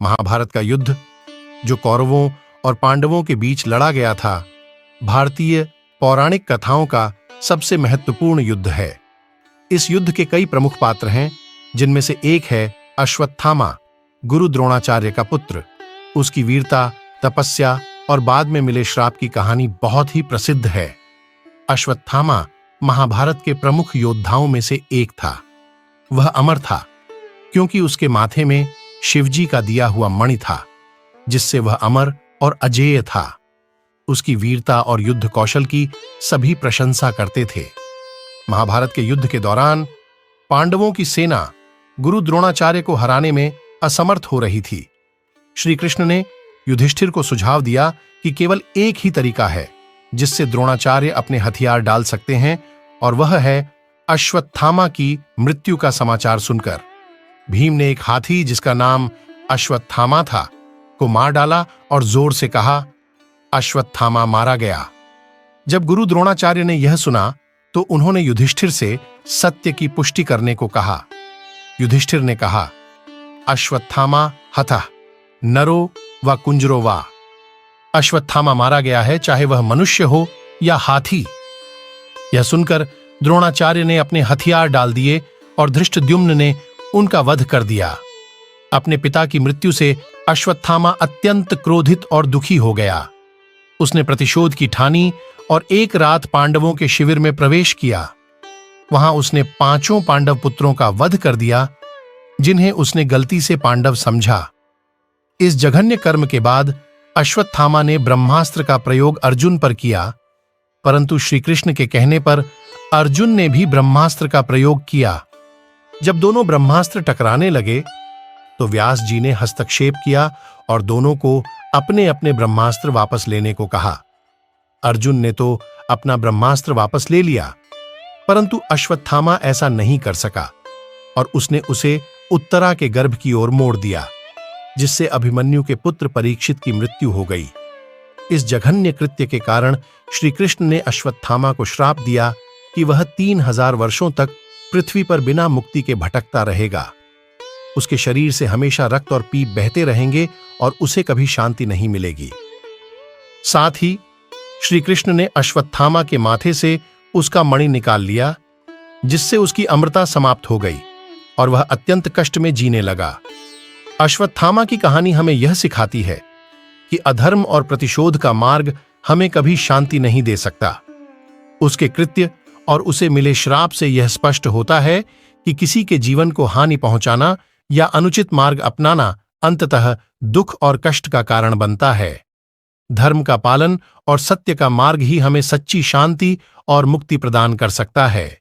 महाभारत का युद्ध, जो कौरवों और पांडवों के बीच लड़ा गया था, भारतीय पौराणिक कथाओं का सबसे महत्वपूर्ण युद्ध है। इस युद्ध के कई प्रमुख पात्र हैं, जिनमें से एक है अश्वत्थामा, गुरु द्रोणाचार्य का पुत्र। उसकी वीरता, तपस्या और बाद में मिले श्राप की कहानी बहुत ही प्रसिद्ध है। अश्वत्थामा महाभारत के प्रमुख योद्धाओं में से एक था। वह अमर था क्योंकि उसके माथे में शिवजी का दिया हुआ मणि था, जिससे वह अमर और अजेय था। उसकी वीरता और युद्ध कौशल की सभी प्रशंसा करते थे। महाभारत के युद्ध के दौरान पांडवों की सेना गुरु द्रोणाचार्य को हराने में असमर्थ हो रही थी। श्री कृष्ण ने युधिष्ठिर को सुझाव दिया कि केवल एक ही तरीका है जिससे द्रोणाचार्य अपने हथियार डाल सकते हैं, और वह है अश्वत्थामा की मृत्यु का समाचार सुनकर। भीम ने एक हाथी जिसका नाम अश्वत्थामा था को मार डाला और जोर से कहा, अश्वत्थामा मारा गया। जब गुरु द्रोणाचार्य ने यह सुना तो उन्होंने युधिष्ठिर से सत्य की पुष्टि करने को कहा। युधिष्ठिर ने कहा, अश्वत्थामा हतः नरो व कुंजरो वा। अश्वत्थामा मारा गया है, चाहे वह मनुष्य हो या हाथी। यह सुनकर द्रोणाचार्य ने अपने हथियार डाल दिए और धृष्टद्युम्न ने उनका वध कर दिया। अपने पिता की मृत्यु से अश्वत्थामा अत्यंत क्रोधित और दुखी हो गया। उसने प्रतिशोध की ठानी और एक रात पांडवों के शिविर में प्रवेश किया। वहां उसने 5 पांडव पुत्रों का वध कर दिया, जिन्हें उसने गलती से पांडव समझा। इस जघन्य कर्म के बाद अश्वत्थामा ने ब्रह्मास्त्र का प्रयोग अर्जुन पर किया, परंतु श्री कृष्ण के कहने पर अर्जुन ने भी ब्रह्मास्त्र का प्रयोग किया। जब दोनों ब्रह्मास्त्र टकराने लगे तो व्यास जी ने हस्तक्षेप किया और दोनों को अपने अपने ब्रह्मास्त्र वापस लेने को कहा। अर्जुन ने तो अपना ब्रह्मास्त्र वापस ले लिया, परंतु अश्वत्थामा ऐसा नहीं कर सका और उसने उसे उत्तरा के गर्भ की ओर मोड़ दिया, जिससे अभिमन्यु के पुत्र परीक्षित की मृत्यु हो गई। इस जघन्य कृत्य के कारण श्री कृष्ण ने अश्वत्थामा को श्राप दिया कि वह 3000 वर्षों तक पृथ्वी पर बिना मुक्ति के भटकता रहेगा। उसके शरीर से हमेशा रक्त और पीप बहते रहेंगे और उसे कभी शांति नहीं मिलेगी। साथ ही श्री कृष्ण ने अश्वत्थामा के माथे से उसका मणि निकाल लिया, जिससे उसकी अमरता समाप्त हो गई और वह अत्यंत कष्ट में जीने लगा। अश्वत्थामा की कहानी हमें यह सिखाती है कि अधर्म और प्रतिशोध का मार्ग हमें कभी शांति नहीं दे सकता। उसके कृत्य और उसे मिले श्राप से यह स्पष्ट होता है कि किसी के जीवन को हानि पहुंचाना या अनुचित मार्ग अपनाना अंततः दुख और कष्ट का कारण बनता है। धर्म का पालन और सत्य का मार्ग ही हमें सच्ची शांति और मुक्ति प्रदान कर सकता है।